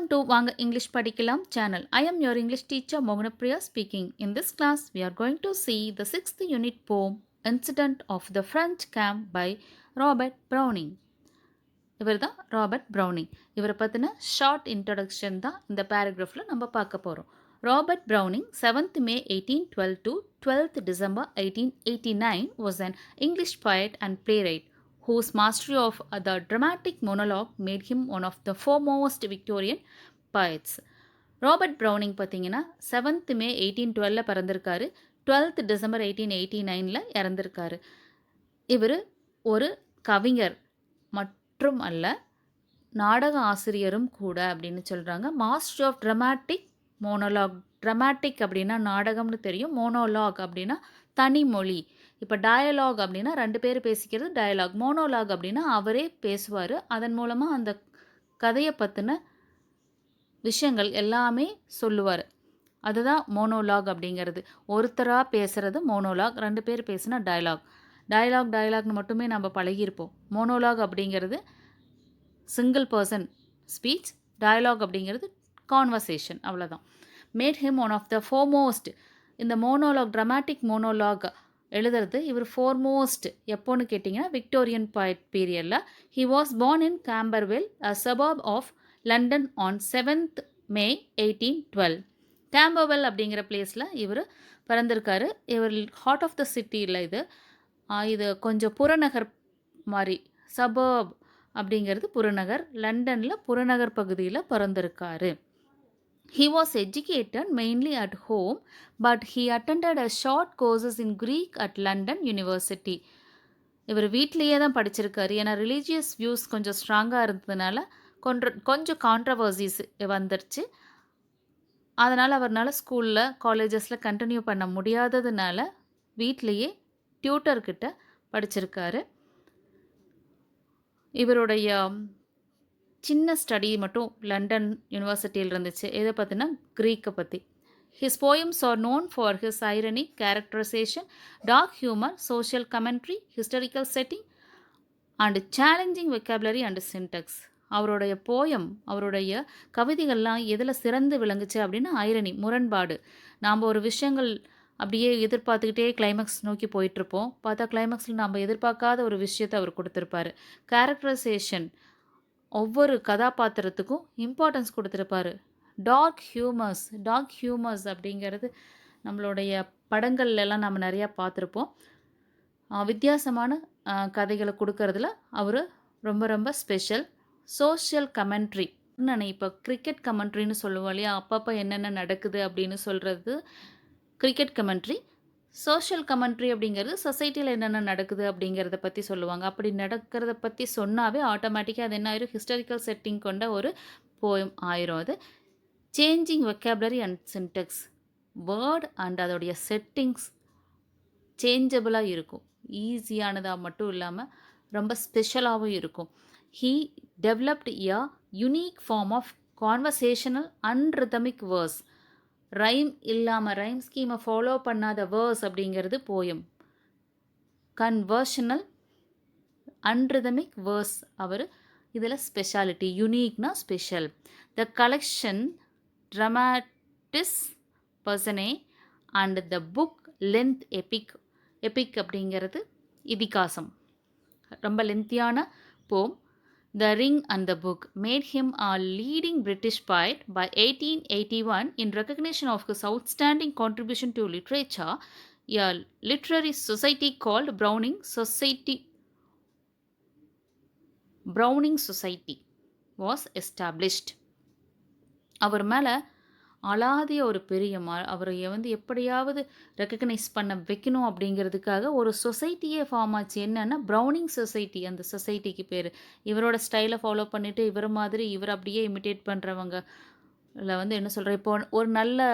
Welcome to Vanga English Padikalam channel. I am your English teacher Moganapriya speaking. In this class, we are going to see the 6th unit poem Incident of the French Camp by Robert Browning. இவர் தான் Robert browning. இவரை பற்றின short introduction தான் இந்த பேராகிராஃபில் நம்ம பார்க்க போகிறோம். Robert browning 7th May 1812 to 12th December 1889 was an English poet and playwright whose mastery of the dramatic monologue made him one of the foremost Victorian poets. Robert browning பார்த்தீங்கன்னா 7th May 1812 பிறந்திருக்காரு. 12th December 1889 இறந்திருக்காரு. இவர் ஒரு கவிஞர் மற்றும் அல்ல, நாடக ஆசிரியரும் கூட அப்படின்னு சொல்கிறாங்க. Master of dramatic monologue. Dramatic அப்படின்னா நாடகம்னு தெரியும். மோனோலாக் அப்படின்னா தனிமொழி. இப்போ டயலாக் அப்படின்னா 2 பேர் பேசிக்கிறது டயலாக். மோனோலாக் அப்படின்னா அவரே பேசுவார். அதன் மூலமாக அந்த கதையை பற்றின விஷயங்கள் எல்லாமே சொல்லுவார். அதுதான் மோனோலாக் அப்படிங்கிறது. ஒருத்தராக பேசுகிறது மோனோலாக், 2 பேர் பேசுனா டயலாக். டயலாக்னு மட்டுமே நம்ம பழகியிருப்போம். மோனோலாக் அப்படிங்கிறது சிங்கிள் பர்சன் ஸ்பீச், டயலாக் அப்படிங்கிறது கான்வர்சேஷன், அவ்வளோதான். Made him one of the foremost. இந்த மோனோலாக், ட்ரமாட்டிக் மோனோலாக் எழுதுறது இவர் ஃபோர்மோஸ்ட் எப்போன்னு கேட்டிங்கன்னா விக்டோரியன் பீரியடில். He was born in Camberwell, a suburb of London on 7th May 1812. Camberwell அப்படிங்கிற பிளேஸில் இவர் பிறந்திருக்காரு. இவர் ஹார்ட் ஆஃப் த சிட்டியில் இது கொஞ்சம் புறநகர் மாதிரி. சபர்ப் அப்படிங்கிறது புறநகர். லண்டனில் புறநகர் பகுதியில் பிறந்திருக்காரு. He was educated mainly at home, but he attended a short courses in Greek at London University. இவர் வீட்டிலேயே தான் படிச்சிருக்காரு. ஏன்னா ரிலீஜியஸ் வியூஸ் கொஞ்சம் ஸ்ட்ராங்காக இருந்ததுனால கொஞ்சம் கான்ட்ரவர்சிஸ் வந்துருச்சு. அதனால் அவரால் ஸ்கூலில் காலேஜஸில் கண்டினியூ பண்ண முடியாததுனால வீட்டிலையே டியூட்டர்கிட்ட படிச்சிருக்காரு. இவருடைய சின்ன ஸ்டடி மட்டும் லண்டன் யூனிவர்சிட்டியில் இருந்துச்சு. எதை பற்றினா க்ரீக்கை பற்றி. His poems are known for his ironic characterization, dark humour, social commentary, historical setting and challenging vocabulary and syntax. அவருடைய போயம், அவருடைய கவிதைகள்லாம் எதில் சிறந்து விளங்குச்சு அப்படின்னா ஐரணி, முரண்பாடு. நாம் ஒரு விஷயங்கள் அப்படியே எதிர்பார்த்துக்கிட்டே கிளைமேக்ஸ் நோக்கி போயிட்டுருப்போம். பார்த்தா கிளைமேக்ஸில் நம்ம எதிர்பார்க்காத ஒரு விஷயத்தை அவர் கொடுத்துருப்பாரு. கேரக்டரைசேஷன், ஒவ்வொரு கதாபாத்திரத்துக்கும் இம்பார்ட்டன்ஸ் கொடுத்துருப்பாரு. டார்க் ஹியூமர்ஸ் அப்படிங்கிறது நம்மளுடைய படங்கள்லாம் நம்ம நிறையா பார்த்துருப்போம். வித்தியாசமான கதைகளை கொடுக்கறதுல அவர் ரொம்ப ரொம்ப ஸ்பெஷல். சோஷியல் கமெண்ட்ரி, இப்போ கிரிக்கெட் கமெண்ட்ரின்னு சொல்லுவோம் இல்லையா, அப்பப்போ என்னென்ன நடக்குது அப்படின்னு சொல்கிறது கிரிக்கெட் கமெண்ட்ரி. சோஷியல் கமெண்ட்ரி அப்படிங்கிறது சொசைட்டியில் என்னென்ன நடக்குது அப்படிங்கிறத பற்றி சொல்லுவாங்க. அப்படி நடக்கிறத பற்றி சொன்னாவே ஆட்டோமேட்டிக்காக அது என்ன ஆயிரும், ஹிஸ்டாரிக்கல் செட்டிங் கொண்ட ஒரு போயம் ஆயிரும். அது changing vocabulary and syntax, word and அதோடைய செட்டிங்ஸ் சேஞ்சபிளாக இருக்கும். ஈஸியானதாக மட்டும் இல்லாமல் ரொம்ப ஸ்பெஷலாகவும் இருக்கும். He developed a unique form of conversational and rhythmic verse. Rhyme இல்லாமல், ரைம் ஸ்கீமை ஃபாலோ பண்ணாத வேர்ஸ் அப்படிங்கிறது போயம். கன்வர்ஷனல் அன்ரிதமிக் வேர்ஸ் அவர் இதில் ஸ்பெஷாலிட்டி. யுனிக்னா special. The collection Dramatis Personae and the book length epic அப்படிங்கிறது இதிகாசம், ரொம்ப லென்த்தியான போம். The Ring and the Book made him a leading British poet. By 1881, in recognition of his outstanding contribution to literature, a literary society called Browning Society was established. அவர் மேலே அலாதிய ஒரு பெரிய அவரை எப்படியாவது recognise பண்ண வைக்கணும் அப்படிங்கிறதுக்காக ஒரு சொசைட்டியே ஃபார்ம் ஆச்சு. என்னென்னா ப்ரௌனிங் சொசைட்டி. அந்த சொசைட்டிக்கு பேர். இவரோட ஸ்டைலை ஃபாலோ பண்ணிவிட்டு இவர் அப்படியே இமிட்டேட் பண்ணுறவங்க இல்லை என்ன சொல்கிறேன், இப்போ ஒரு நல்ல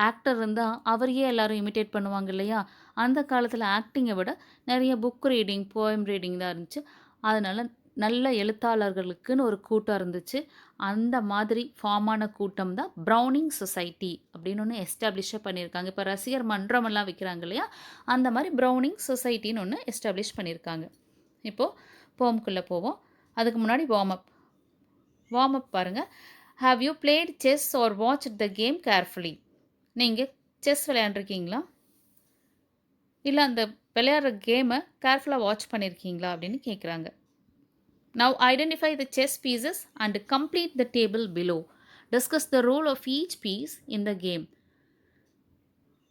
ஆக்டர் இருந்தால் அவரையே எல்லோரும் இமிட்டேட் பண்ணுவாங்க இல்லையா. அந்த காலத்தில் ஆக்டிங்கை விட நிறைய புக் ரீடிங், போயம் ரீடிங் தான் இருந்துச்சு. அதனால் நல்ல எழுத்தாளர்களுக்குன்னு ஒரு கூட்டம் இருந்துச்சு. அந்த மாதிரி ஃபார்மான கூட்டம் தான் ப்ரௌனிங் சொசைட்டி அப்படின்னு ஒன்று எஸ்டாப்ளிஷாக பண்ணியிருக்காங்க. இப்போ ரசிகர் மன்றமெல்லாம் வைக்கிறாங்க இல்லையா, அந்த மாதிரி ப்ரௌனிங் சொசைட்டின்னு ஒன்று எஸ்டாப்ளிஷ் பண்ணியிருக்காங்க. இப்போது போம்குள்ளே போவோம். அதுக்கு முன்னாடி வார்ம் அப் பாருங்கள். Have you played chess or watched the game carefully? நீங்கள் செஸ் விளையாண்டுருக்கீங்களா? இல்லை அந்த விளையாடுற கேமை கேர்ஃபுல்லாக வாட்ச் பண்ணியிருக்கீங்களா அப்படின்னு கேட்குறாங்க. Now identify the chess pieces and complete the table below. Discuss the role of each piece in the game.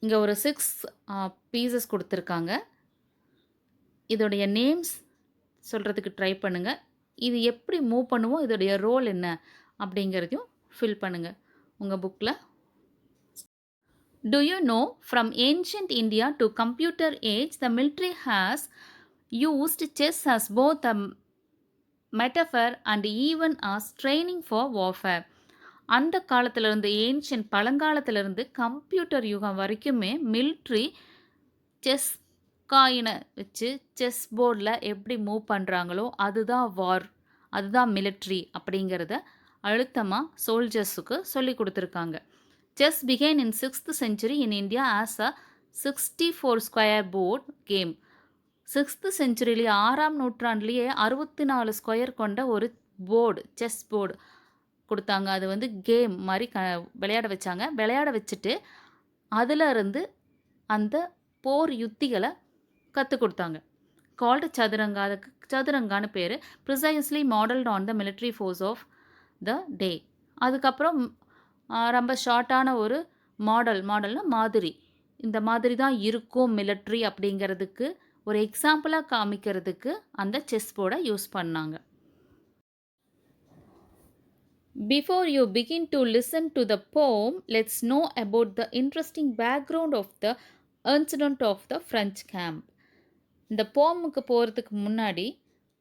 இங்கே ஒரு 6 பீசஸ் கொடுத்துருக்காங்க. இதோடைய நேம்ஸ் சொல்கிறதுக்கு ட்ரை பண்ணுங்கள். இது எப்படி மூவ் பண்ணுவோம், இதோடைய ரோல் என்ன அப்படிங்கிறதையும் ஃபில் பண்ணுங்கள் உங்கள் புக்கில். Do you know from ancient India to computer age, the military has used chess as both a metaphor and even as training for warfare. அந்த காலத்திலிருந்து ஏன்ஷியன்ட் பழங்காலத்திலிருந்து கம்ப்யூட்டர் யுகம் வரைக்குமே மிலிட்ரி செஸ் காயினை வச்சு செஸ் போர்டில் எப்படி மூவ் பண்ணுறாங்களோ அதுதான் வார், அதுதான் மிலிட்ரி அப்படிங்கிறத அழுத்தமாக சோல்ஜர்ஸுக்கு சொல்லி கொடுத்துருக்காங்க. Chess began in 6th century in India as a 64 square board game. 6th centuryலேயே 6ஆம் நூற்றாண்டுலேயே 64 ஸ்கொயர் கொண்ட ஒரு போர்டு, செஸ் போர்டு கொடுத்தாங்க. அது வந்து கேம் மாதிரி விளையாட வச்சாங்க. விளையாட வச்சுட்டு அதில் இருந்து அந்த போர் யுத்திகளை கற்றுக் கொடுத்தாங்க. கால்டு சதுரங்கா, அதுக்கு சதுரங்கான்னு பேர். Precisely modelled on the military force of the day. அதுக்கப்புறம் ரொம்ப ஷார்ட்டான ஒரு மாடல்னா மாதிரி, இந்த மாதிரி தான் இருக்கும் மிலிட்ரி அப்படிங்கிறதுக்கு ஒரு எக்ஸாம்பிளாக காமிக்கிறதுக்கு அந்த செஸ் போர்டை யூஸ் பண்ணாங்க. Before you begin to listen to the poem, let's know about the interesting background of the incident of the French camp. இந்த போமுக்கு போகிறதுக்கு முன்னாடி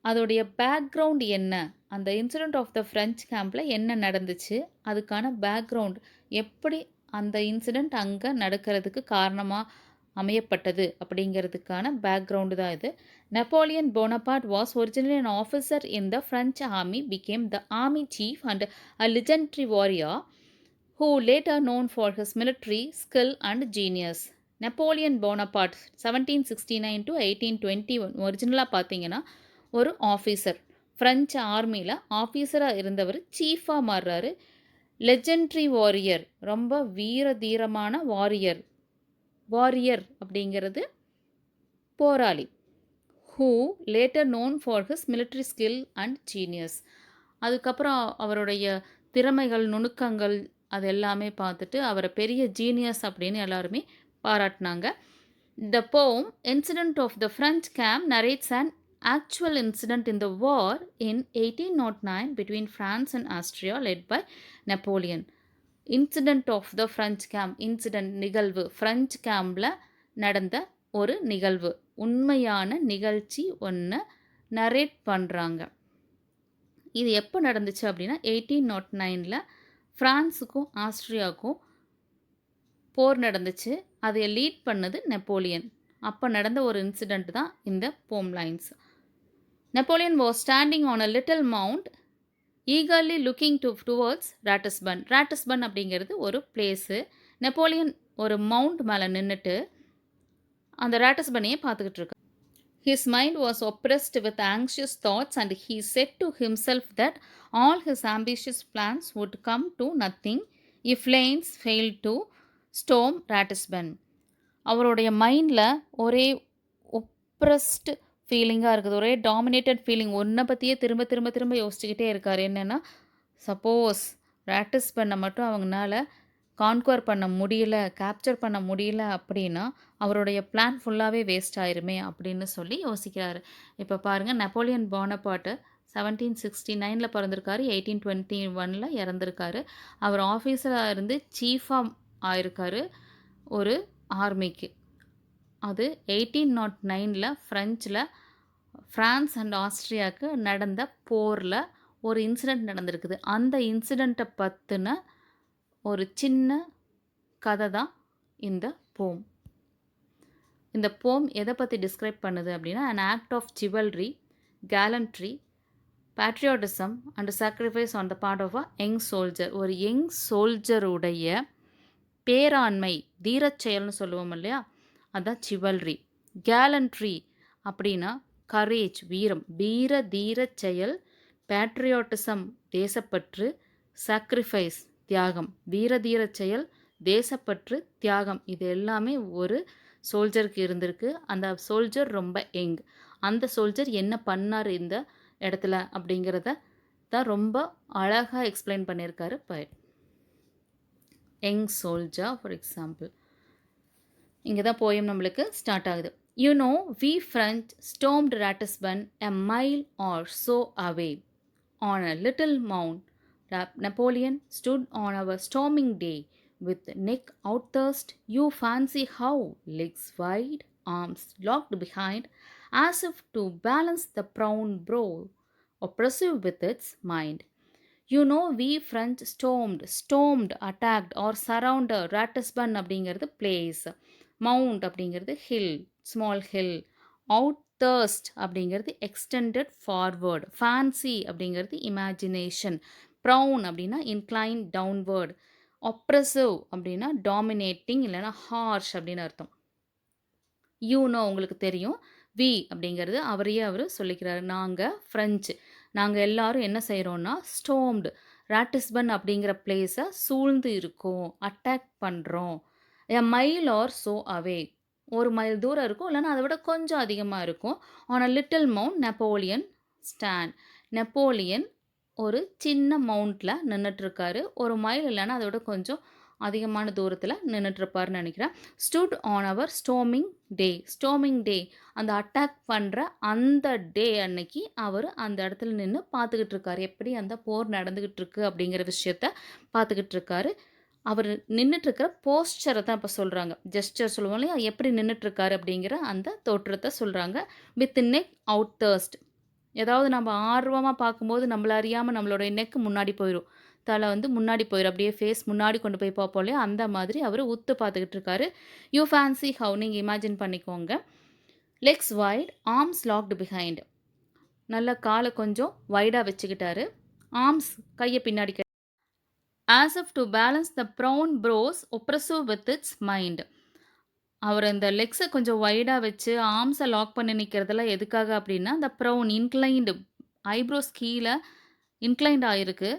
அதோடைய பேக்ரவுண்ட் என்ன, அந்த இன்சிடெண்ட் ஆஃப் த ஃப்ரெஞ்ச் கேம்பில் என்ன நடந்துச்சு, அதுக்கான பேக்ரவுண்ட் எப்படி அந்த இன்சிடெண்ட் அங்கே நடக்கிறதுக்கு காரணமாக அமையப்பட்டது அப்படிங்கிறதுக்கான பேக்ரவுண்டு தான் இது. Napoleon Bonaparte was originally an officer in the French army, became the army chief and a legendary warrior who later known for his military skill and genius. Napoleon Bonaparte 1769 to 1821 ஒரிஜினலாக பார்த்தீங்கன்னா ஒரு officer, French ஆர்மியில் ஆஃபீஸராக இருந்தவர் சீஃபாக மாறுறாரு. Legendary warrior, ரொம்ப வீர தீரமான warrior அப்படிங்கிறது போராளி. Who later known for his military skill and genius. அதுக்கப்புறம் அவருடைய திறமைகள், நுணுக்கங்கள் அது எல்லாமே பார்த்துட்டு அவரை பெரிய ஜீனியஸ் அப்படின்னு எல்லாருமே பாராட்டினாங்க. The poem Incident of the French Camp narrates an actual incident in the war in 1809 between France and Austria led by Napoleon. Incident of the French Camp, incident நிகழ்வு, ஃப்ரெஞ்ச் கேம்பில் நடந்த ஒரு நிகழ்வு, உண்மையான நிகழ்ச்சி ஒன்று நரேட் பண்ணுறாங்க. இது எப்போ நடந்துச்சு அப்படின்னா 1809 ஃப்ரான்ஸுக்கும் ஆஸ்திரியாவுக்கும் போர் நடந்துச்சு. அதை லீட் பண்ணது நெப்போலியன். அப்போ நடந்த ஒரு இன்சிடெண்ட் தான் இந்த poem lines. Napoleon was standing on a little mound eagerly looking towards Ratisbon. Ratisbon அப்படிங்கிறது ஒரு பிளேஸு. நெப்போலியன் ஒரு மவுண்ட் மேலே நின்றுட்டு அந்த ராட்டிஸ்பனையே பார்த்துக்கிட்டு இருக்கார். His mind was oppressed with anxious thoughts and he said to himself that all his ambitious plans would come to nothing if Lanes failed to storm Ratisbon. அவருடைய மைண்டில் ஒரே ஒப்ரஸ்ட் ஃபீலிங்காக இருக்குது, ஒரே டாமினேட்டட் ஃபீலிங். ஒன்றை பற்றியே திரும்ப திரும்ப திரும்ப யோசிச்சுக்கிட்டே இருக்கார். என்னென்னா, சப்போஸ் ராட்டிஸ்பனை மட்டும் அவங்களால கான்குவர் பண்ண முடியல, கேப்சர் பண்ண முடியல அப்படின்னா அவருடைய பிளான் ஃபுல்லாகவே வேஸ்ட் ஆயிருமே அப்படின்னு சொல்லி யோசிக்கிறாரு. இப்போ பாருங்கள், நெப்போலியன் போனபார்ட்டு 1769 பிறந்திருக்காரு, 1821 இறந்துருக்காரு. அவர் ஆஃபீஸராக இருந்து சீஃபாக ஆயிருக்காரு ஒரு ஆர்மிக்கு. அது 1809 ஃப்ரெஞ்சில் ஃப்ரான்ஸ் அண்ட் ஆஸ்திரியாவுக்கு நடந்த போரில் ஒரு இன்சிடெண்ட் நடந்திருக்குது. அந்த இன்சிடெண்ட்டை பற்றின ஒரு சின்ன கதை தான் இந்த போம். இந்த போம் எதை பற்றி டிஸ்கிரைப் பண்ணுது அப்படின்னா, an act of chivalry, gallantry, patriotism and sacrifice on the part of a young soldier. ஒரு யங் சோல்ஜருடைய பேராண்மை, தீரச் செயல்னு சொல்லுவோம் இல்லையா, அதுதான் சிவல்ரி. கேலண்ட்ரி அப்படின்னா கரேஜ், வீரம், வீர தீர செயல். பேட்ரியாட்டிசம், தேசப்பற்று. சாக்ரிஃபைஸ் தியாகம், வீரதீர செயல், தேசப்பற்று, தியாகம் இது எல்லாமே ஒரு சோல்ஜருக்கு இருந்திருக்கு. அந்த சோல்ஜர் ரொம்ப யங். அந்த சோல்ஜர் என்ன பண்ணார் இந்த இடத்துல அப்படிங்கிறத தான் ரொம்ப அழகாக எக்ஸ்பிளைன் பண்ணியிருக்காரு poet. Young soldier for example. இங்கே தான் போயம் நம்மளுக்கு ஸ்டார்ட் ஆகுது. You know, we French stormed Ratisbon a mile or so away. On a little mound, Napoleon stood on our storming day, with neck outthrust. You fancy how, legs wide, arms locked behind, as if to balance the proud brow, oppressive with its mind. You know, we French stormed, attacked or surrounded Ratisbon அப்படிங்கிறது place. Mount அப்படிங்கிறது hill, small hill. Out thrust அப்படிங்கிறது extended forward. Fancy அப்படிங்கிறது imagination. Prone அப்படின்னா incline downward. Oppressive அப்படின்னா dominating இல்லைனா harsh அப்படின்னு அர்த்தம். You know உங்களுக்கு தெரியும். வி அப்படிங்கிறது அவரையே அவர் சொல்லிக்கிறாரு. நாங்கள் ஃப்ரெஞ்சு, நாங்கள் எல்லாரும் என்ன செய்கிறோன்னா ஸ்டோம்டு, ராட்டிஸ்பன் அப்படிங்கிற பிளேஸை சூழ்ந்து இருக்கோம், அட்டாக் பண்ணுறோம். எ மைல் ஆர் ஸோ அவே, ஒரு மைல் தூரம் இருக்கும், இல்லைன்னா அதை விட கொஞ்சம் அதிகமாக இருக்கும். On a little mount Napoleon stand, Napoleon ஒரு சின்ன மவுண்டில் நின்றுட்டுருக்காரு. ஒரு மைல் இல்லைன்னா அதை விட கொஞ்சம் அதிகமான தூரத்தில் நின்றுட்டுருப்பாருன்னு நினைக்கிறேன். Stood on our storming day, storming டே அந்த அட்டாக் பண்ணுற அந்த டே அன்னைக்கு அவர் அந்த இடத்துல நின்று பார்த்துக்கிட்டு இருக்காரு, எப்படி அந்த போர் நடந்துக்கிட்டு இருக்கு அப்படிங்கிற விஷயத்த பார்த்துக்கிட்டு இருக்காரு. அவர் நின்றுட்டுருக்கிற போஸ்டரை தான் இப்போ சொல்கிறாங்க. ஜெஸ்டர் சொல்லுவோம் இல்லையா, எப்படி நின்றுட்டுருக்காரு அப்படிங்கிற அந்த தோற்றத்தை சொல்கிறாங்க. வித் நெக் அவுட் தர்ஸ்ட், ஏதாவது நம்ம ஆர்வமாக பார்க்கும்போது நம்மள அறியாமல் நம்மளோட நெக் முன்னாடி போயிடும், தலை வந்து முன்னாடி போயிடும், அப்படியே ஃபேஸ் முன்னாடி கொண்டு போய் பார்ப்போம் இல்லையா, அந்த மாதிரி அவர் உத்து பார்த்துக்கிட்டு இருக்காரு. யூ ஃபேன்சி ஹவு, நீங்கள் இமேஜின் பண்ணிக்கோங்க. Legs wide, arms locked behind, நல்ல காலை கொஞ்சம் வைடாக வச்சுக்கிட்டாரு. ஆர்ம்ஸ் கையை பின்னாடி, as if to balance the brown brows oppressive with its mind. அவர் இந்த லெக்ஸை கொஞ்சம் வைடாக வச்சு ஆர்ம்ஸை லாக் பண்ணி நிற்கிறதுல எதுக்காக அப்படின்னா, அந்த ப்ரௌன் இன்க்ளைன்டு ஐப்ரோஸ் கீழே இன்க்ளைண்ட் ஆகிருக்கு,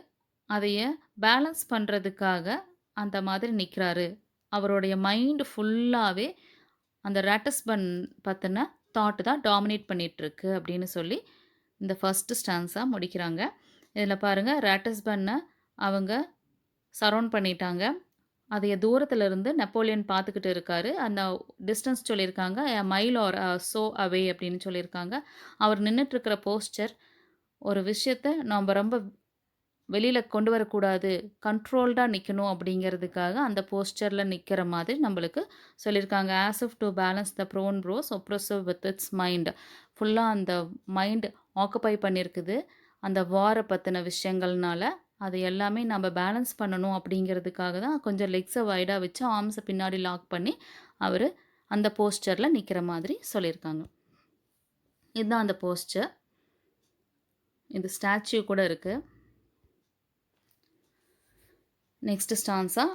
அதைய பேலன்ஸ் பண்ணுறதுக்காக அந்த மாதிரி நிற்கிறாரு. அவருடைய மைண்டு ஃபுல்லாகவே அந்த ராட்டிஸ்பன் பற்றின தாட்டு தான் டாமினேட் பண்ணிகிட்ருக்கு அப்படின்னு சொல்லி இந்த ஃபஸ்ட்டு ஸ்டான்ஸாக முடிக்கிறாங்க. இதில் பாருங்கள், ராட்டிஸ்பன்னை அவங்க சரவுண்ட் பண்ணிட்டாங்க. அதைய தூரத்தில் இருந்து நெப்போலியன் பார்த்துக்கிட்டு இருக்காரு. அந்த டிஸ்டன்ஸ் சொல்லியிருக்காங்க, மைல் ஆர் ஸோ அவே அப்படின்னு சொல்லியிருக்காங்க. அவர் நின்றுட்டுருக்கிற போஸ்டர் ஒரு விஷயத்த நம்ம ரொம்ப வெளியில் கொண்டு வரக்கூடாது, கண்ட்ரோல்டாக நிற்கணும் அப்படிங்கிறதுக்காக அந்த போஸ்டரில் நிற்கிற மாதிரி நம்மளுக்கு சொல்லியிருக்காங்க. As if to balance the prone brows oppressive with its mind, ஃபுல்லாக அந்த மைண்ட் ஆக்குப்பை பண்ணியிருக்குது அந்த வாரை பற்றின விஷயங்கள்னால. அது எல்லாமே நம்ம பேலன்ஸ் பண்ணணும் அப்படிங்கிறதுக்காக தான் கொஞ்சம் லெக்ஸை வைடாக வச்சு ஆர்ம்ஸை பின்னாடி லாக் பண்ணி அவர் அந்த போஸ்டரில் நிற்கிற மாதிரி சொல்லியிருக்காங்க. இதுதான் அந்த போஸ்டர். இது ஸ்டாச்சு கூட இருக்குது. Next stanza.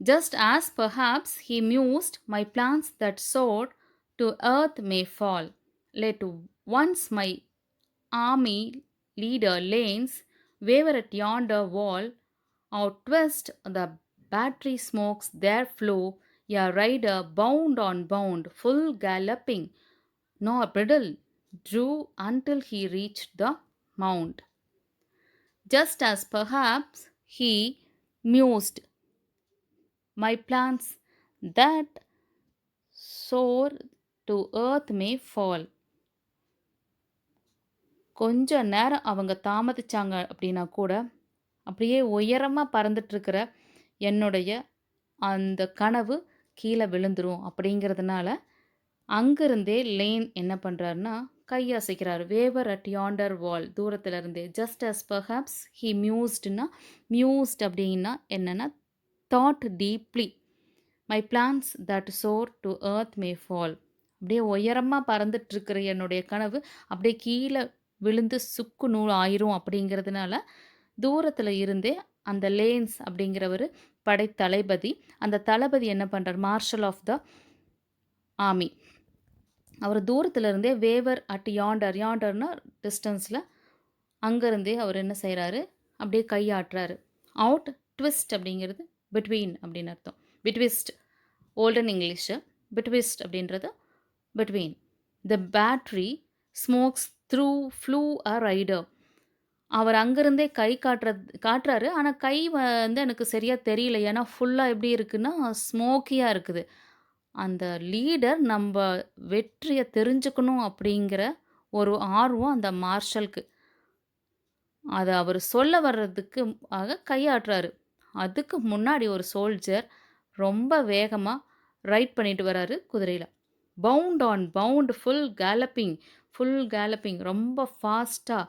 Just as perhaps he mused, my plans that soared to earth may fall. Let once my army leader lanes waver at yonder wall, out twist the battery smokes there flow, a rider bound on bound, full galloping, nor bridle drew until he reached the mount. Just as perhaps he mused, my plans that soar to earth may fall. கொஞ்ச நேரம் அவங்க தாமதிச்சாங்க அப்படின்னா கூட அப்படியே உயரமாக பறந்துட்டுருக்கிற என்னுடைய அந்த கனவு கீழே விழுந்துரும் அப்படிங்கிறதுனால அங்கேருந்தே லேன் என்ன பண்ணுறாருன்னா கையசைக்கிறார். வேவர் அட் யாண்டர் வால், தூரத்தில் இருந்தே. ஜஸ்ட் அஸ் பர்ஹாப்ஸ் ஹி மியூஸ்டுன்னா, மியூஸ்ட் அப்படின்னா என்னென்னா thought deeply. My plans that soar to earth may fall, அப்படியே உயரமாக பறந்துட்டுருக்கிற என்னுடைய கனவு அப்படியே கீழே விழுந்து சுக்கு நூல் ஆயிரும் அப்படிங்கிறதுனால தூரத்தில் இருந்தே அந்த லேன்ஸ் அப்படிங்கிறவர் படை தளபதி, அந்த தளபதி என்ன பண்ணுறார், மார்ஷல் ஆஃப் த ஆர்மி, அவர் தூரத்தில் இருந்தே வேவர் அட் யாண்டர், யாண்டர்னா டிஸ்டன்ஸில், அங்கேருந்தே அவர் என்ன செய்கிறாரு, அப்படியே கையாட்டுறாரு. அவுட், ட்விஸ்ட் அப்படிங்கிறது பிட்வீன் அப்படின்னு அர்த்தம். Betwixt olden English. பிட்விஸ்ட் அப்படின்றது between. The battery smokes through flew a rider. அவர் அங்கருந்தே கை காட்டுறாரு. ஆனா கை வந்து எனக்கு சரியா தெரியல. ஏன்னா ஃபுல்லா எப்படி இருக்குன்னா, ஸ்மோக்கியா இருக்குது. அந்த லீடர் நம்ப வெற்றிய தெரிஞ்சுக்கணும் அப்படிங்கிற ஒரு ஆர்வம் அந்த மார்ஷலுக்கு. அத அவரு சொல்ல வர்றதுக்கு கையாட்டுறாரு. அதுக்கு முன்னாடி ஒரு சோல்ஜர் ரொம்ப வேகமா ரைட் பண்ணிட்டு வராரு குதிரையில. Bound on bound full galloping ரொம்ப ஃபாஸ்ட்டா.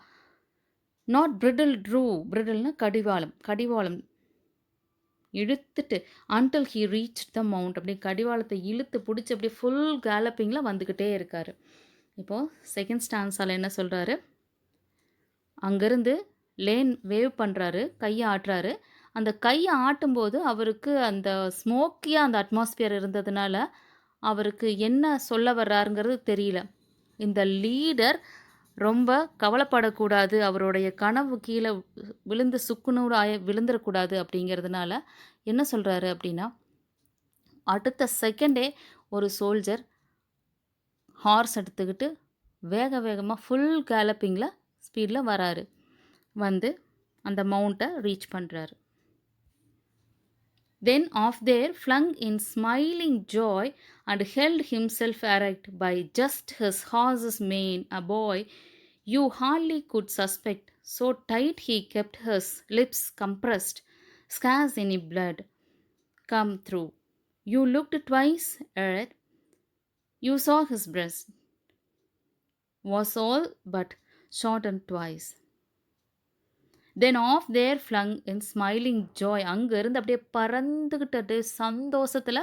Not bridle drew. பிரிட்டில்னா கடிவாளம். கடிவாளம் இழுத்துட்டு until he reached the mound. அப்படியே கடிவாளத்த இழுத்து புடிச்சு அப்படியே ஃபுல் கேலப்பிங்ல வந்துகிட்டே இருக்காரு. இப்போ செகண்ட் ஸ்டான்ஸால என்ன சொல்றாரு? அங்கருந்து லேன் வேவ் பண்றாரு. கைய ஆட்டுறாரு. அந்த கைய ஆட்டும்போது அவருக்கு அந்த ஸ்மோக்கியா அந்த அட்மாஸ்பியர் இருந்ததுனால, அவருக்கு என்ன சொல்ல வர்றாருங்கிறது தெரியல. இந்த லீடர் ரொம்ப கவலைப்படக்கூடாது. அவருடைய கனவு கீழ விழுந்து சுக்குநூறாய விழுந்துறக்கூடாது அப்படிங்கிறதுனால, என்ன சொல்றாரு அப்படின்னா, அடுத்த செகண்டே ஒரு சோல்ஜர் ஹார்ஸ் எடுத்துக்கிட்டு வேக வேகமா ஃபுல் கேலப்பிங்ல ஸ்பீட்ல வராரு. வந்து அந்த மவுண்ட்ட ரீச் பண்றாரு. Then off there flung in smiling joy and held himself erect by just his horse's mane a boy you hardly could suspect, so tight he kept his lips compressed, scarce any blood come through. You looked twice at it, you saw his breast was all but shortened twice. Then off there flung in smiling joy. அங்கேருந்து அப்படியே பறந்துக்கிட்டு அப்படியே சந்தோஷத்தில்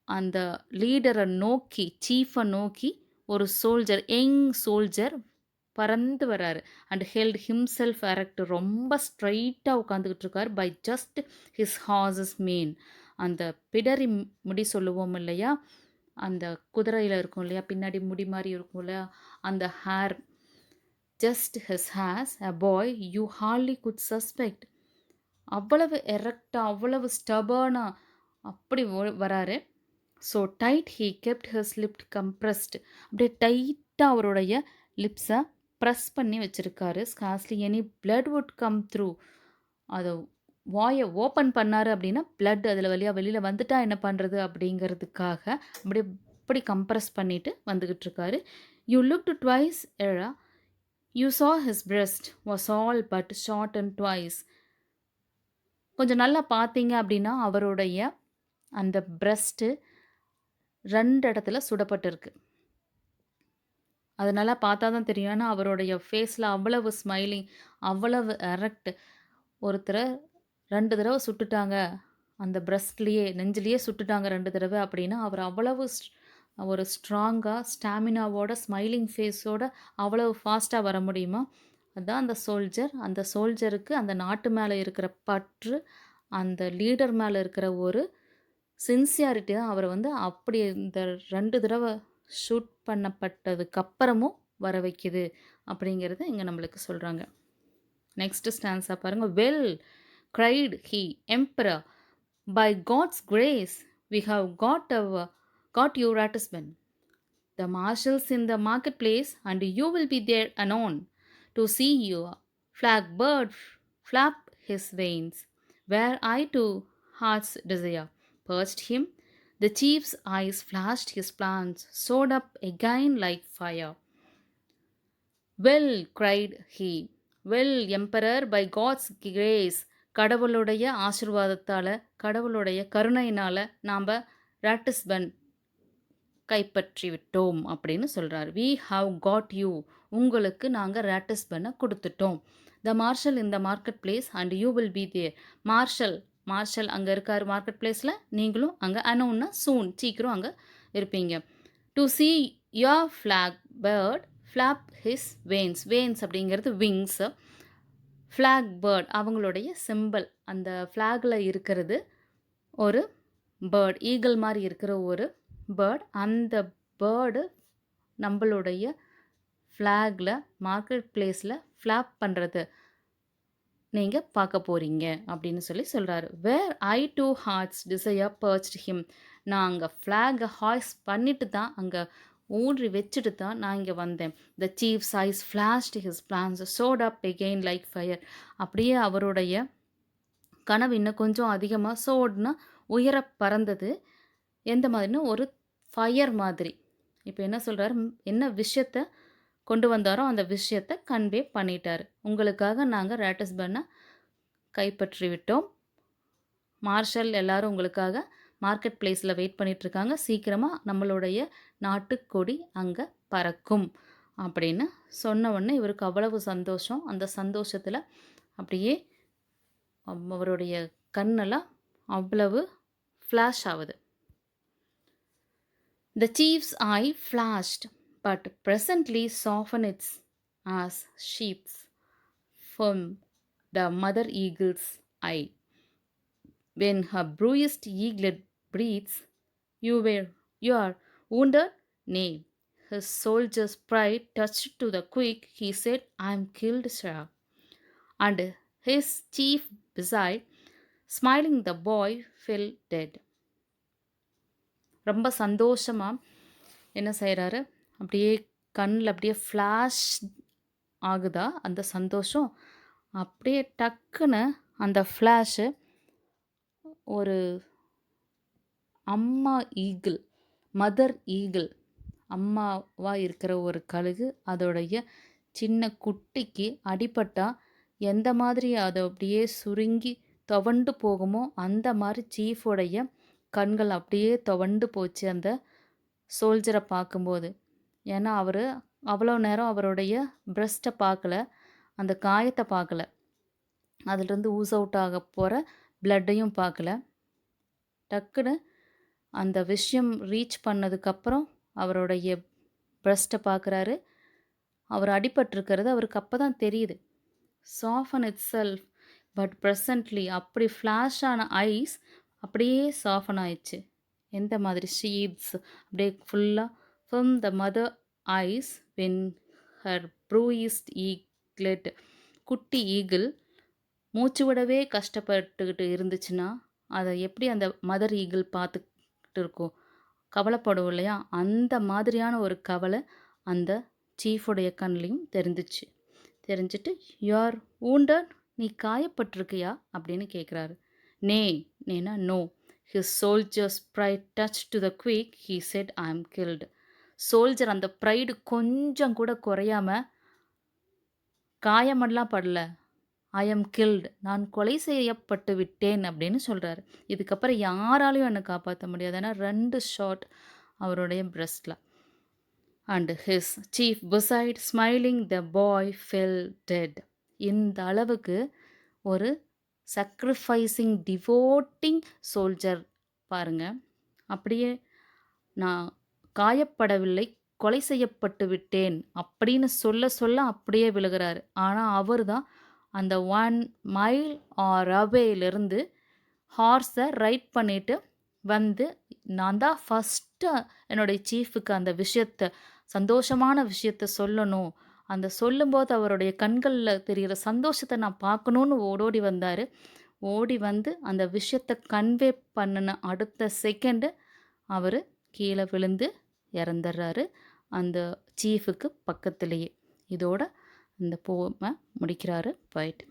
அந்த லீடரை நோக்கி, சீஃபை நோக்கி ஒரு soldier, young soldier பறந்து வராரு. And held himself erect. ரொம்ப ஸ்ட்ரைட்டாக உட்காந்துக்கிட்டு இருக்காரு. By just his horse's mane. அந்த பிடரி முடி சொல்லுவோம் இல்லையா, அந்த குதிரையில் இருக்கும் இல்லையா, பின்னாடி முடி மாதிரி இருக்கும் இல்லையா, அந்த hair. Just his hairs a boy you hardly could suspect. அவ்வளவு எரெக்டாக, அவ்வளவு ஸ்டபர்னா அப்படி வராரு. So tight he kept his lip compressed. அப்படியே டைட்டாக அவருடைய லிப்ஸை ப்ரெஸ் பண்ணி வச்சுருக்காரு. Scarcely any blood would come through. அதை வாயை ஓப்பன் பண்ணார் அப்படின்னா பிளட் அதில் வெளியில் வந்துட்டா என்ன பண்ணுறது அப்படிங்கிறதுக்காக அப்படியே இப்படி கம்ப்ரஸ் பண்ணிட்டு வந்துக்கிட்டு இருக்காரு. யூ லுக் டு ட்வைஸ் எழா. You saw his breast was all but shortened twice. கொஞ்சம் நல்லா பார்த்தீங்க அப்படின்னா அவருடைய அந்த பிரஸ்ட்டு 2 இடத்துல சுடப்பட்டிருக்கு. அது நல்லா பார்த்தா தான் தெரியும். ஏன்னா அவருடைய ஃபேஸில் அவ்வளவு ஸ்மைலிங், அவ்வளவு எரெக்ட். ஒருத்தரை 2 தடவை சுட்டுட்டாங்க, அந்த பிரஸ்ட்லேயே நெஞ்சிலேயே சுட்டுட்டாங்க 2 தடவை அப்படின்னா அவர் அவ்வளவு ஒரு ஸ்ட்ராங்காக ஸ்டாமினாவோட ஸ்மைலிங் ஃபேஸோட அவ்வளவு ஃபாஸ்ட்டாக வர முடியுமா? அதுதான் அந்த சோல்ஜர். அந்த சோல்ஜருக்கு அந்த நாட்டு மேலே இருக்கிற பற்று, அந்த லீடர் மேலே இருக்கிற ஒரு சின்சியாரிட்டி தான் அவரை வந்து அப்படி இந்த 2 தடவை ஷூட் பண்ணப்பட்டதுக்கப்புறமும் வர வைக்குது அப்படிங்கிறத இங்கே நம்மளுக்கு சொல்கிறாங்க. நெக்ஸ்ட் ஸ்டான்ஸாக பாருங்கள். Well cried he, Emperor, by God's grace we have got you Ratisbon. The marshals in the marketplace, and you will be there anon to see your flag bird flap his wings. Were I to heart's desire purged him, the chief's eyes flashed, his plans soared up again like fire. Well, cried he, well, Emperor, by God's grace, கடவுளுடைய ஆசீர்வாதத்தால், கடவுளுடைய கருணையினால் நாம் ராட்டிஸ்பன் கைப்பற்றி விட்டோம் அப்படின்னு சொல்கிறார். We have got you. உங்களுக்கு நாங்கள் ராட்டிஸ்பனை கொடுத்துட்டோம். The marshal in the market place and you will be there. Marshal அங்கே இருக்கார் மார்க்கெட் பிளேஸில், நீங்களும் அங்கே அனௌன்னா சூன், சீக்கிரம் அங்கே இருப்பீங்க. To see your flag bird flap his vans அப்படிங்கிறது விங்ஸு. ஃப்ளாக் பேர்ட் அவங்களுடைய சிம்பிள். அந்த ஃப்ளாகில் இருக்கிறது ஒரு பேர்ட், ஈகிள் மாதிரி இருக்கிற ஒரு பேர்ட். அந்த பேர்டு நம்மளுடைய ஃப்ளாகில் மார்க்கெட் பிளேஸில் ஃப்ளாப் பண்ணுறது நீங்கள் பார்க்க போகிறீங்க அப்படின்னு சொல்கிறாரு. வேர் ஐ டூ ஹார்ட்ஸ் டிசையர் பர்ச்ட் ஹிம். நான் அங்கே ஃப்ளாகை ஹாய்ஸ் பண்ணிட்டு தான் அங்கே ஊன்றி வச்சுட்டு தான் நான் இங்கே வந்தேன். த சீஃப்ஸ் ஐஸ் ஃப்ளாஷ்ட் ஹிஸ் பிளான்ஸ் சோட் அப் எகெயின் லைக் ஃபயர். அப்படியே அவருடைய கனவு இன்னும் கொஞ்சம் அதிகமாக சோடுனா உயர பறந்தது. எந்த மாதிரினா ஒரு ஃபயர் மாதிரி. இப்போ என்ன சொல்கிறாரு, என்ன விஷயத்த கொண்டு வந்தாரோ அந்த விஷயத்த கன்வே பண்ணிட்டார். உங்களுக்காக நாங்கள் ரேட்டஸ்பர்னை கைப்பற்றி விட்டோம். மார்ஷல் எல்லாரும் உங்களுக்காக மார்க்கெட் பிளேஸில் வெயிட் பண்ணிகிட்ருக்காங்க. சீக்கிரமாக நம்மளுடைய நாட்டுக்கொடி அங்கே பறக்கும் அப்படின்னு சொன்ன உடனே இவருக்கு அவ்வளவு சந்தோஷம். அந்த சந்தோஷத்தில் அப்படியே அவருடைய கண்ணெல்லாம் அவ்வளவு ஃப்ளாஷ் ஆகுது. The chief's eye flashed, but presently softened its as sheep's from the mother eagle's eye. When her bruised eaglet breathes, you are wounded? Nay. His soldier's pride touched to the quick, he said, I am killed, sir. And his chief beside, smiling, the boy fell dead. ரொம்ப சந்தோஷமாக என்ன செய்கிறாரு, அப்படியே கண்ணில் அப்படியே flash ஆகுதா அந்த சந்தோஷம். அப்படியே டக்குன்னு அந்த ஃப்ளாஷு ஒரு அம்மா ஈகிள், மதர் ஈகிள், அம்மாவாக இருக்கிற ஒரு கழுகு அதோடைய சின்ன குட்டிக்கு அடிபட்டால் எந்த மாதிரி அதை அப்படியே சுருங்கி துவண்டு போகுமோ அந்த மாதிரி சீஃபோடைய கண்கள் அப்படியே துவண்டு போச்சு அந்த சோல்ஜரை பார்க்கும்போது. ஏன்னா அவர் அவ்வளோ நேரம் அவருடைய பிரஸ்ட்டை பார்க்கல, அந்த காயத்தை பார்க்கல, அதிலிருந்து ஊஸ் அவுட் ஆக போகிற பிளட்டையும் பார்க்கல. டக்குன்னு அந்த விஷயம் ரீச் பண்ணதுக்கப்புறம் அவருடைய பிரஸ்ட்டை பார்க்குறாரு. அவர் அடிபட்டிருக்கிறது அவருக்கு அப்போ தான் தெரியுது. Soften itself but presently அப்படி ஃப்ளாஷ் ஆன ஐஸ் அப்படியே சாஃபன் ஆயிடுச்சு. எந்த மாதிரி ஷீப்ஸ் அப்படியே ஃபுல்லாக from the mother eyes when her bruised eaglet. குட்டி ஈகிள் மூச்சு விடவே கஷ்டப்பட்டுக்கிட்டு இருந்துச்சுன்னா அதை எப்படி அந்த மதர் ஈகிள் பார்த்துக்கிட்டு இருக்கோம், கவலைப்படும் இல்லையா, அந்த மாதிரியான ஒரு கவலை அந்த சீஃபுடைய கண்ணிலையும் தெரிஞ்சிட்டு யூஆர் wounded, நீ காயப்பட்டிருக்கியா அப்படின்னு கேட்குறாரு. நேனா no. His soldier's pride touched to the quick, he said, I am killed. Soldier அந்த ப்ரைடு கொஞ்சம் கூட குறையாம காயமெல்லாம் படல, ஐ எம் கில்டு, நான் கொலை செய்யப்பட்டு விட்டேன் அப்படின்னு சொல்கிறாரு. இதுக்கப்புறம் யாராலையும் என்னை காப்பாற்ற முடியாது. ஏன்னா 2 ஷாட் அவருடைய பிரஸ்டில். And his chief beside smiling the boy fell dead. இந்த அளவுக்கு ஒரு சக்ரிஃபைசிங் டிவோட்டிங் சோல்ஜர் பாருங்கள். அப்படியே நான் காயப்படவில்லை, கொலை செய்யப்பட்டு விட்டேன் அப்படின்னு சொல்ல அப்படியே விழுகிறாரு. ஆனால் அவர் தான் அந்த 1 மைல் ஆர் அவேலேருந்து ஹார்ஸை ரைட் பண்ணிவிட்டு வந்து நான் தான் ஃபஸ்ட்டு என்னுடைய சீஃபுக்கு அந்த விஷயத்தை, சந்தோஷமான விஷயத்தை சொல்லணும், அந்த சொல்லும்போது அவருடைய கண்களில் தெரிகிற சந்தோஷத்தை நான் பார்க்கணுன்னு ஓடோடி வந்தார். ஓடி வந்து அந்த விஷயத்தை கன்வே பண்ணின அடுத்த செகண்டு அவர் கீழே விழுந்து இறந்துடுறாரு அந்த சீஃபுக்கு பக்கத்துலேயே. இதோட இந்த போமை முடிக்கிறாரு போய்ட்.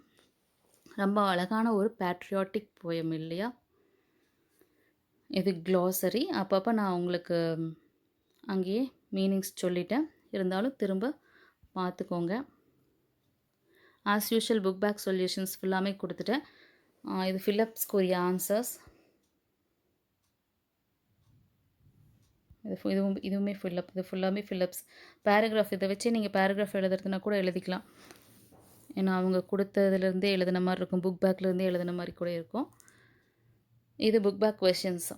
ரொம்ப அழகான ஒரு பேட்ரியாட்டிக் போயம் இல்லையா இது. க்ளாசரி அப்பப்போ நான் உங்களுக்கு அங்கேயே மீனிங்ஸ் சொல்லிட்டேன், இருந்தாலும் திரும்ப பார்த்துக்கோங்க. As usual book back solutions ஃபுல்லாமே கொடுத்துட்டேன். இது ஃபில்லப்ஸ்க்குரிய ஆன்சர்ஸ். இதுவுமே ஃபில்லப், இது ஃபுல்லாமே ஃபில்லப்ஸ். பேராகிராஃப் இதை வச்சே நீங்கள் பேராகிராஃப் எழுதுறதுனா கூட எழுதிக்கலாம். ஏன்னா அவங்க கொடுத்ததுலேருந்தே எழுதின மாதிரி இருக்கும், புக் பேக்லேருந்தே எழுதின மாதிரி கூட இருக்கும். இது புக் பேக் கொஷின்ஸ்.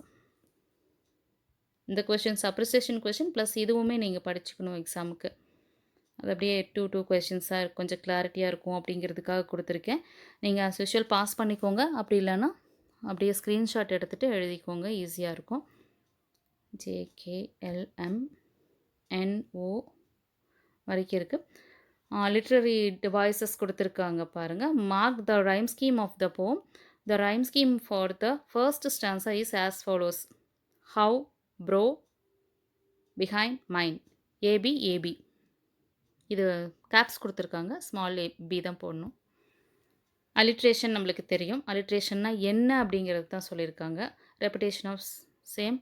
இந்த கொஷின்ஸ் அப்ரிசியேஷன் கொஷின் ப்ளஸ் இதுவுமே நீங்கள் படிச்சுக்கணும் எக்ஸாமுக்கு. அது அப்படியே 2 கொஷின்ஸாக கொஞ்சம் கிளாரிட்டியாக இருக்கும் அப்படிங்கிறதுக்காக கொடுத்துருக்கேன். நீங்கள் ஆஸ் யூஷுவல் பாஸ் பண்ணிக்கோங்க, அப்படி இல்லைன்னா அப்படியே ஸ்க்ரீன்ஷாட் எடுத்துகிட்டு எழுதிக்கோங்க, ஈஸியாக இருக்கும். JKLMNO வரைக்கும் இருக்குது. லிட்ரரி டிவைசஸ் கொடுத்துருக்காங்க பாருங்கள். Mark the rhyme scheme of the poem. The rhyme scheme for the first stanza is as follows. How, brow, behind, mind. A B A B. இது கேப்ஸ் கொடுத்துருக்காங்க. ஸ்மால் பி தான் போடணும். அலிட்ரேஷன் நம்மளுக்கு தெரியும். அலிட்ரேஷன்னா என்ன அப்படிங்கிறது தான் சொல்லியிருக்காங்க. Repetition of same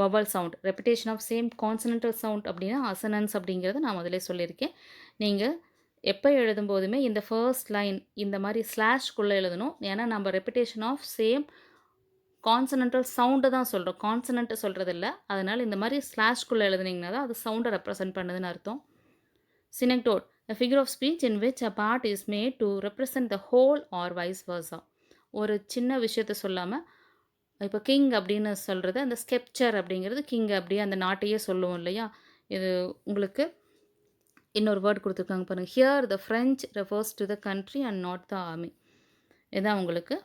vowel sound. Repetition of same consonantal sound அப்படின்னா அசனன்ஸ் அப்படிங்கிறத நான் முதலே சொல்லியிருக்கேன். நீங்கள் எப்போ எழுதும்போதுமே இந்த ஃபர்ஸ்ட் லைன் இந்த மாதிரி ஸ்லாஷ்குள்ளே எழுதணும். ஏன்னா நம்ம ரெப்பிட்டேஷன் ஆஃப் சேம் கான்சனன்டல் சவுண்டு தான் சொல்கிறோம். கான்சனன்ட்டு சொல்கிறது இல்லை. அதனால் இந்த மாதிரி ஸ்லாஷ்குள்ளே எழுதுனீங்கன்னா தான் அது சவுண்டை ரெப்ரசன்ட் பண்ணுதுன்னு அர்த்தம். Synecdoche, a figure of speech in which a part is made to represent the whole or vice versa. ஒரு சின்ன விஷயத்த சொல்லாமல் இப்போ கிங் அப்படின்னு சொல்கிறது அந்த ஸ்கெப்சர் அப்படிங்கிறது கிங் அப்படியே அந்த நாட்டையே சொல்லுவோம் இல்லையா. இது உங்களுக்கு இன்னொரு வேர்ட் கொடுத்துருக்காங்க பாருங்கள். Here the French refers to the country and not the army. இதுதான் உங்களுக்கு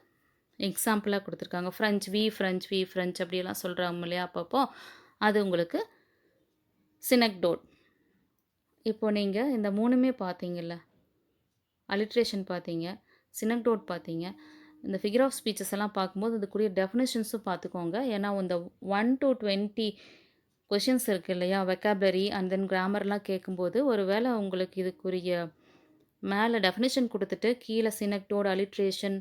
எக்ஸாம்பிளாக கொடுத்துருக்காங்க. ஃப்ரெஞ்ச் வி ஃப்ரெஞ்ச் அப்படியெல்லாம் சொல்கிறாங்க இல்லையா. அப்பப்போ அது உங்களுக்கு சினக்டோட். இப்போது நீங்கள் இந்த மூணுமே பார்த்தீங்கல்ல, அலிட்ரேஷன் பார்த்தீங்க, சினக்டோட் பார்த்தீங்க, இந்த ஃபிகர் ஆஃப் ஸ்பீச்சஸ் எல்லாம் பார்க்கும்போது அதுக்குரிய டெஃபினேஷன்ஸும் பார்த்துக்கோங்க. ஏன்னா இந்த 1 to 20 கொஷின்ஸ் இருக்குது இல்லையா, வெக்காபுலரி அண்ட் தென் கிராமர்லாம் கேட்கும்போது ஒரு வேளை உங்களுக்கு இதுக்குரிய மேலே டெஃபினேஷன் கொடுத்துட்டு கீழே சினக்டோட், அலிட்ரேஷன்,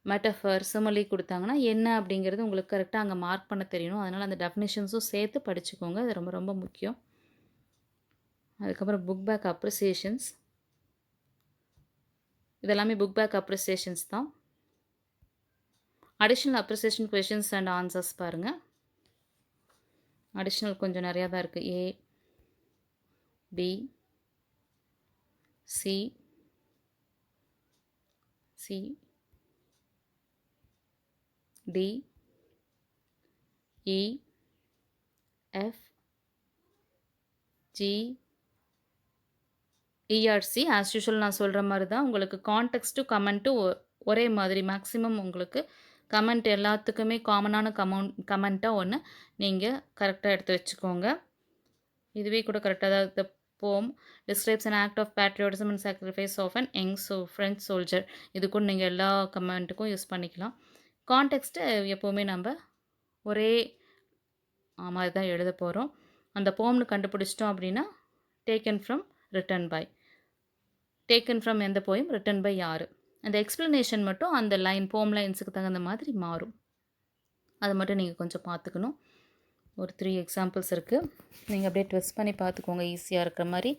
மெட்டஃபர், சிமிலி கொடுத்தாங்கன்னா என்ன அப்படிங்கிறது உங்களுக்கு கரெக்டாக அங்கே மார்க் பண்ண தெரியணும். அதனால் அந்த டெஃபினேஷன்ஸும் சேர்த்து படிச்சுக்கோங்க. அது ரொம்ப ரொம்ப முக்கியம். அதுக்கப்புறம் புக் பேக் அப்ரிசியேஷன்ஸ். இதெல்லாமே புக் பேக் அப்ரிசியேஷன்ஸ் தான். Additional appreciation questions and answers பாருங்கள். அடிஷ்னல் கொஞ்சம் நிறையா தான் இருக்குது. A, B, C, C, D, E, F, G, E R C. As usual நான் சொல்கிற மாதிரி தான் உங்களுக்கு கான்டெக்ஸ்ட்டு கமெண்ட்டு ஒரே மாதிரி. மேக்ஸிமம் உங்களுக்கு கமெண்ட் எல்லாத்துக்குமே காமனான கமெண்ட்டாக ஒன்று நீங்கள் கரெக்டாக எடுத்து வச்சுக்கோங்க. இதுவே கூட கரெக்டாக தான். The poem describes an act of patriotism and sacrifice of an young French soldier. இது கூட நீங்கள் எல்லா கமெண்ட்டுக்கும் யூஸ் பண்ணிக்கலாம். கான்டெக்ஸ்ட்டு எப்போவுமே நம்ம ஒரே மாதிரி தான் எழுத போகிறோம். அந்த போம்னு கண்டுபிடிச்சிட்டோம் அப்படின்னா taken from, written by. Taken from எந்த போயம், ரிட்டன் பை யார். அந்த எக்ஸ்ப்ளனேஷன் மட்டும் அந்த லைன் போம் லைன்ஸுக்கு தகுந்த மாதிரி மாறும். அதை மட்டும் நீங்கள் கொஞ்சம் பார்த்துக்கணும். ஒரு 3 எக்ஸாம்பிள்ஸ் இருக்குது. நீங்கள் அப்படியே ட்விஸ்ட் பண்ணி பார்த்துக்கோங்க. ஈஸியாக இருக்கிற மாதிரி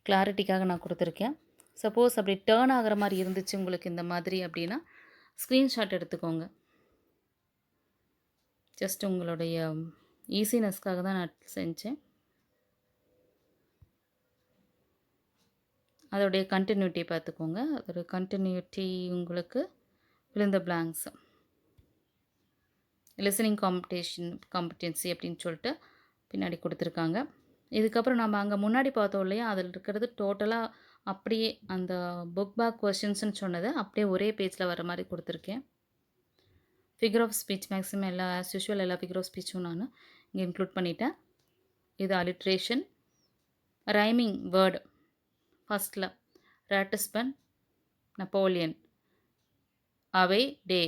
கிளாரிட்டிக்காக நான் கொடுத்துருக்கேன். சப்போஸ் அப்படி டேர்ன் ஆகிற மாதிரி இருந்துச்சு உங்களுக்கு இந்த மாதிரி அப்படின்னா ஸ்க்ரீன்ஷாட் எடுத்துக்கோங்க. ஜஸ்ட் உங்களுடைய ஈஸினஸ்க்காக தான் நான் செஞ்சேன். அதோடைய கண்டினியூட்டி பார்த்துக்கோங்க. அதோடைய கண்டினியூட்டி உங்களுக்கு fill in the blanks. Listening competency அப்படின்னு சொல்லிட்டு பின்னாடி கொடுத்துருக்காங்க. இதுக்கப்புறம் நம்ம அங்கே முன்னாடி பார்த்தோம் இல்லையா, அதில் இருக்கிறது டோட்டலாக அப்படியே அந்த புக் பேக் கொஷின்ஸ்னு சொன்னது அப்படியே ஒரே பேஜில் வர மாதிரி கொடுத்துருக்கேன். ஃபிகர் ஆஃப் ஸ்பீச் மேக்ஸிமம் எல்லா ஆஸ் யூஷுவல் எல்லா ஃபிகர் ஆஃப் ஸ்பீச்சும் நான் இங்கே இன்க்ளூட் பண்ணிட்டேன். இது அலிட்ரேஷன். ரைமிங் வேர்டு ஃபஸ்ட்டில் Ratisbon, Napoleon, away, day,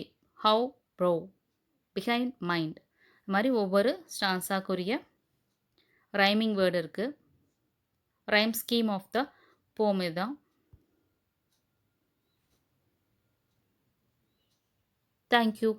how, brow, behind, mind. இது மாதிரி ஒவ்வொரு ஸ்டான்ஸாக்குரிய ரைமிங் வேர்டு இருக்குது. Rhyme scheme of the poem இதுதான். தேங்க்யூ.